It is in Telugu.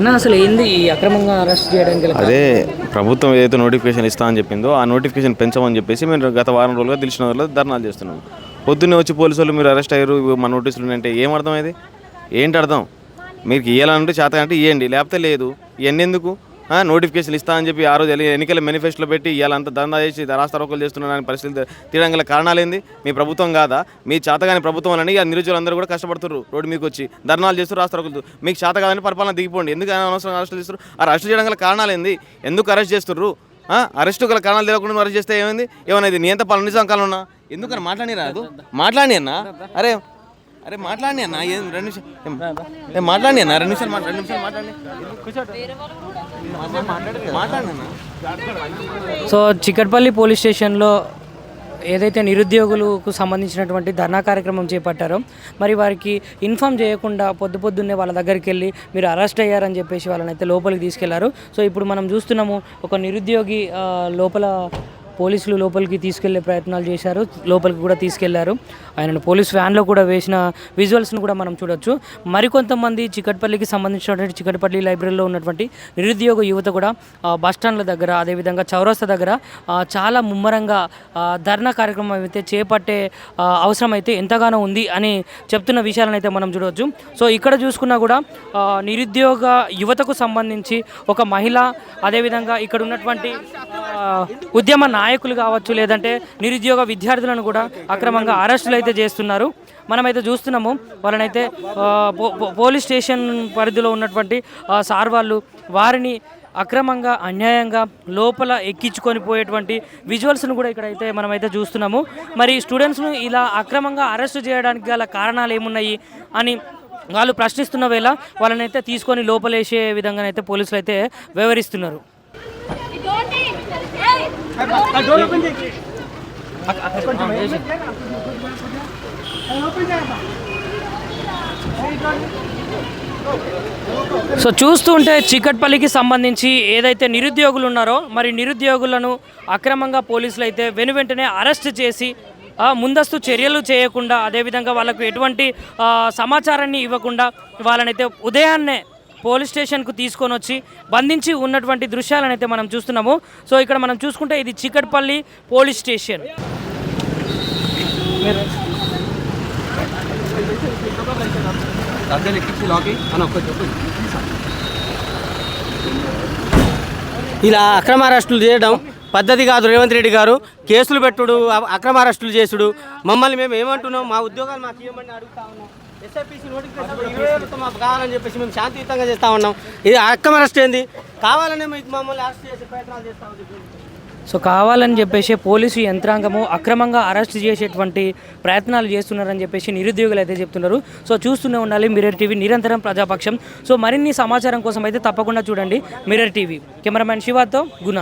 అన్న అసలు ఏంది ఈ అక్రమంగా అరెస్ట్ చేయడానికి గల అదే ప్రభుత్వం ఏదైతే నోటిఫికేషన్ ఇస్తా అని చెప్పిందో ఆ నోటిఫికేషన్ పెంచమని చెప్పేసి మేము గత వారం రోజులుగా తెలిసిన వాళ్ళు ధర్నాలు చేస్తున్నాం. పొద్దున్నే వచ్చి పోలీసు వాళ్ళు మీరు అరెస్ట్ అయ్యారు మా నోటీసులు అంటే ఏం అర్థం ఇది? ఏంటి అర్థం? మీకు ఇవ్వాలంటే చేత అంటే ఇవ్వండి, లేకపోతే లేదు. ఇవన్నీ ఎందుకు? నోటిఫికేషన్ ఇస్తా అని చెప్పి ఆ రోజు ఎన్నికల మేనిఫెస్టోలో పెట్టి ఇవాళంత దందా చేసి రాస్తారోకలు చేస్తున్నారని పరిస్థితి తీయడం గల కారణాలు ఏంది? మీ ప్రభుత్వం కాదా? మీ చేతగాని ప్రభుత్వం అని నిరుద్యోగులందరూ కూడా కష్టపడుతున్నారు. రోడ్డు మీకు వచ్చి ధర్నాలు చేస్తూ రాస్తారోకలు. మీకు చేత కాదని పరిపాలన దిగిపోండి. ఎందుకు అనవసరం అరెస్ట్ చేస్తారు? అరెస్ట్ చేయడం గల కారణాలు ఏంది? ఎందుకు అరెస్ట్ చేస్తున్నారు? అరెస్టు గల కారణాలు తెలియకుండా అరెస్ట్ చేస్తే ఏమైంది? ఏమైనా నీ ఎంత పలు నిజం కాలం ఉన్నా ఎందుకని మాట్లాడిరాదు? మాట్లాడి అన్నా. అరే అరే మాట్లాడి అన్న, 2 నిమిషాలు మాట్లాడి అన్న, 2 నిమిషాలు మాట్లాడి. సో చిక్కడపల్లి పోలీస్ స్టేషన్లో ఏదైతే నిరుద్యోగులకు సంబంధించినటువంటి ధర్నా కార్యక్రమం చేపట్టారో మరి వారికి ఇన్ఫామ్ చేయకుండా పొద్దున్నే వాళ్ళ దగ్గరికి వెళ్ళి మీరు అరెస్ట్ అయ్యారని చెప్పేసి వాళ్ళని అయితే లోపలికి తీసుకెళ్లారు. సో ఇప్పుడు మనం చూస్తున్నాము ఒక నిరుద్యోగి లోపల పోలీసులు లోపలికి తీసుకెళ్లే ప్రయత్నాలు చేశారు, లోపలికి కూడా తీసుకెళ్లారు. ఆయనను పోలీస్ వ్యాన్లో కూడా వేసిన విజువల్స్ను కూడా మనం చూడొచ్చు. మరికొంతమంది చిక్కడపల్లికి సంబంధించినటువంటి చిక్కడపల్లి లైబ్రరీలో ఉన్నటువంటి నిరుద్యోగ యువత కూడా బస్టాండ్ల దగ్గర అదేవిధంగా చౌరస్తా దగ్గర చాలా ముమ్మరంగా ధర్నా కార్యక్రమం అయితే చేపట్టే అవసరం అయితే ఎంతగానో ఉంది అని చెప్తున్న విషయాలను అయితే మనం చూడవచ్చు. సో ఇక్కడ చూసుకున్నా కూడా నిరుద్యోగ యువతకు సంబంధించి ఒక మహిళ అదేవిధంగా ఇక్కడ ఉన్నటువంటి ఉద్యమ నాయకులు కావచ్చు లేదంటే నిరుద్యోగ విద్యార్థులను కూడా అక్రమంగా అరెస్టులు అయితే చేస్తున్నారు. మనమైతే చూస్తున్నాము వాళ్ళనైతే పోలీస్ స్టేషన్ పరిధిలో ఉన్నటువంటి సార్ వాళ్ళు వారిని అక్రమంగా అన్యాయంగా లోపల ఎక్కించుకొని పోయేటువంటి విజువల్స్ను కూడా ఇక్కడైతే మనమైతే చూస్తున్నాము. మరి స్టూడెంట్స్ను ఇలా అక్రమంగా అరెస్టు చేయడానికి గల కారణాలు ఏమున్నాయి అని వాళ్ళు ప్రశ్నిస్తున్న వేళ వాళ్ళనైతే తీసుకొని లోపలేసే విధంగానైతే పోలీసులు అయితే వివరిస్తున్నారు. సో చూస్తూ ఉంటే చిక్కడపల్లికి సంబంధించి ఏదైతే నిరుద్యోగులు ఉన్నారో మరి నిరుద్యోగులను అక్రమంగా పోలీసులు అయితే వెనువెంటనే అరెస్ట్ చేసి ముందస్తు చర్యలు చేయకుండా అదేవిధంగా వాళ్ళకు ఎటువంటి సమాచారాన్ని ఇవ్వకుండా వాళ్ళనైతే ఉదయాన్నే పోలీస్ స్టేషన్కు తీసుకొని వచ్చి బంధించి ఉన్నటువంటి దృశ్యాలను అయితే మనం చూస్తున్నాము. సో ఇక్కడ మనం చూసుకుంటే ఇది చిక్కడపల్లి పోలీస్ స్టేషన్. ఇలా అక్రమ అరెస్టులు చేయడం పద్ధతి కాదు. రేవంత్ రెడ్డి గారు కేసులు పెట్టుడు, అక్రమ అరెస్టులు చేసుడు. మమ్మల్ని మేము ఏమంటున్నాం, మా ఉద్యోగాలు మాకు ఇవ్వమని అడుగుతా ఉన్నాం. ఎస్ఐపిసి నోటిఫికేషన్ మాకు కావాలని చెప్పేసి మేము శాంతియుతంగా చేస్తూ ఉన్నాం. ఇది అక్రమ అరెస్ట్ ఏంది? కావాలనే మమ్మల్ని అరెస్ట్ చేసే ప్రయత్నాలు చేస్తామని చెప్పి సో కావాలని చెప్పేసి పోలీసు యంత్రాంగము అక్రమంగా అరెస్ట్ చేసేటువంటి ప్రయత్నాలు చేస్తున్నారని చెప్పేసి నిరుద్యోగులు అయితే చెప్తున్నారు. సో చూస్తూనే ఉండాలి మిర్రర్ టీవీ, నిరంతరం ప్రజాపక్షం. సో మరిన్ని సమాచారం కోసం అయితే తప్పకుండా చూడండి మిర్రర్ టీవీ. కెమెరామ్యాన్ శివాతో గుణ.